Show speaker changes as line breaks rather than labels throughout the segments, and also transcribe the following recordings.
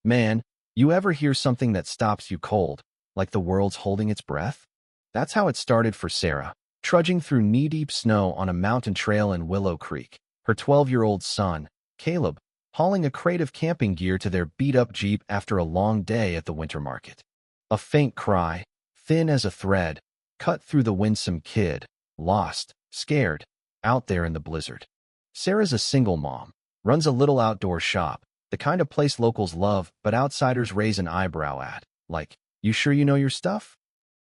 Man, you ever hear something that stops you cold, like the world's holding its breath? That's how it started for Sarah, trudging through knee-deep snow on a mountain trail in Willow Creek, her 12-year-old son, Caleb, hauling a crate of camping gear to their beat-up Jeep after a long day at the winter market. A faint cry, thin as a thread, cut through the winsome kid, lost, scared, out there in the blizzard. Sarah's a single mom, runs a little outdoor shop, the kind of place locals love but outsiders raise an eyebrow at, like, you sure you know your stuff?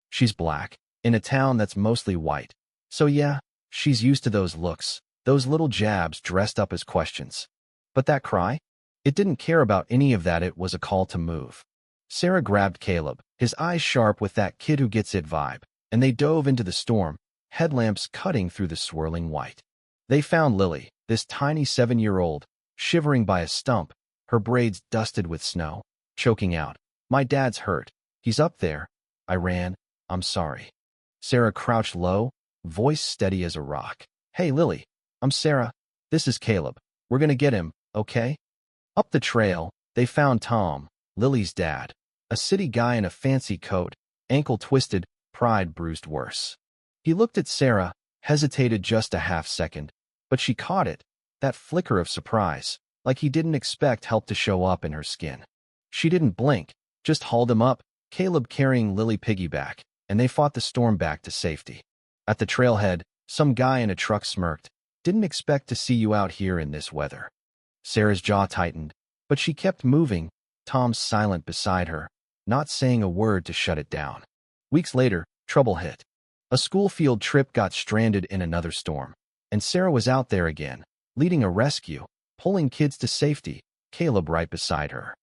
She's black, in a town that's mostly white. So yeah, she's used to those looks, those little jabs dressed up as questions. But that cry? It didn't care about any of that. It was a call to move. Sarah grabbed Caleb, his eyes sharp with that kid who gets it vibe, and they dove into the storm, headlamps cutting through the swirling white. They found Lily, this tiny 7-year-old, shivering by a stump, her braids dusted with snow, choking out, "My dad's hurt. He's up there. I ran. I'm sorry." Sarah crouched low, voice steady as a rock. "Hey, Lily. I'm Sarah. This is Caleb. We're gonna get him, okay?" Up the trail, they found Tom, Lily's dad, a city guy in a fancy coat, ankle twisted, pride bruised worse. He looked at Sarah, hesitated just a half second, but she caught it, that flicker of surprise, like he didn't expect help to show up in her skin. She didn't blink, just hauled him up, Caleb carrying Lily piggyback, and they fought the storm back to safety. At the trailhead, some guy in a truck smirked. "Didn't expect to see you out here in this weather." Sarah's jaw tightened, but she kept moving, Tom silent beside her, not saying a word to shut it down. Weeks later, trouble hit. A school field trip got stranded in another storm, and Sarah was out there again, leading a rescue, pulling kids to safety, Caleb right beside her.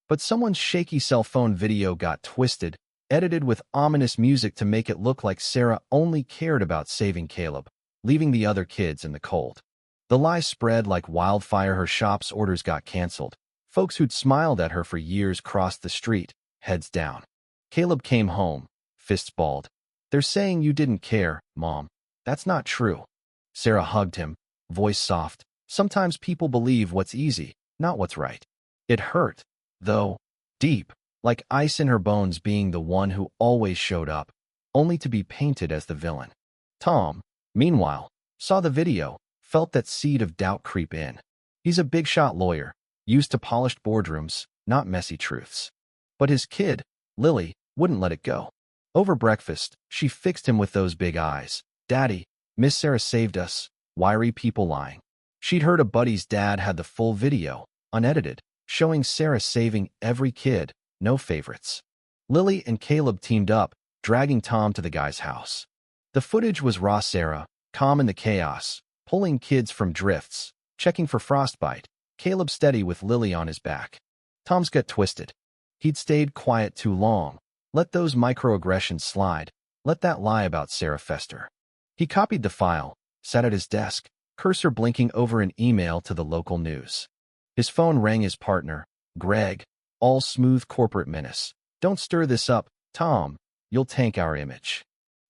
But someone's shaky cell phone video got twisted, edited with ominous music to make it look like Sarah only cared about saving Caleb, leaving the other kids in the cold. The lie spread like wildfire. Her shop's orders got canceled. Folks who'd smiled at her for years crossed the street, heads down. Caleb came home, fists balled. "They're saying you didn't care, Mom. That's not true." Sarah hugged him, voice soft. "Sometimes people believe what's easy, not what's right." It hurt, though, deep, like ice in her bones, being the one who always showed up, only to be painted as the villain. Tom, meanwhile, saw the video, felt that seed of doubt creep in. He's a big-shot lawyer, used to polished boardrooms, not messy truths. But his kid, Lily, wouldn't let it go. Over breakfast, she fixed him with those big eyes. "Daddy, Miss Sarah saved us. Wiry people lying." She'd heard a buddy's dad had the full video, unedited, showing Sarah saving every kid, no favorites. Lily and Caleb teamed up, dragging Tom to the guy's house. The footage was raw. Sarah, calm in the chaos, pulling kids from drifts, checking for frostbite, Caleb steady with Lily on his back. Tom's gut twisted. He'd stayed quiet too long, let those microaggressions slide, let that lie about Sarah fester. He copied the file, sat at his desk, cursor blinking over an email to the local news. His phone rang. His partner, Greg, all smooth corporate menace. "Don't stir this up, Tom. You'll tank our image."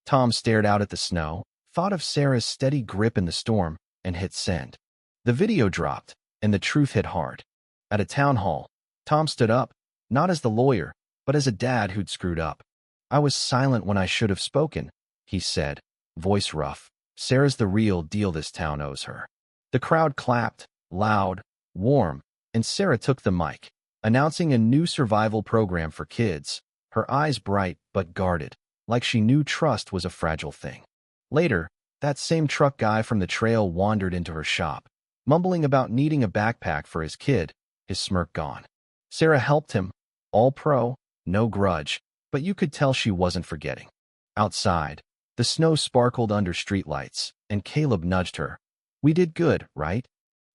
Tom stared out at the snow, thought of Sarah's steady grip in the storm, and hit send. The video dropped, and the truth hit hard. At a town hall, Tom stood up, not as the lawyer, but as a dad who'd screwed up. "I was silent when I should have spoken," he said, voice rough. "Sarah's the real deal this town owes her." The crowd clapped, loud, warm, and Sarah took the mic, announcing a new survival program for kids, her eyes bright but guarded, like she knew trust was a fragile thing. Later, that same truck guy from the trail wandered into her shop, mumbling about needing a backpack for his kid, his smirk gone. Sarah helped him, all pro, no grudge, but you could tell she wasn't forgetting. Outside, the snow sparkled under streetlights, and Caleb nudged her. "We did good, right?"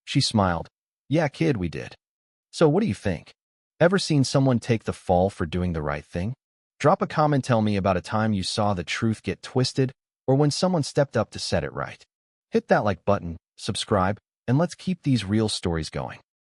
She smiled. "Yeah, kid, we did." So what do you think? Ever seen someone take the fall for doing the right thing? Drop a comment. Tell me about a time you saw the truth get twisted, or when someone stepped up to set it right. Hit that like button, subscribe, and let's keep these real stories going.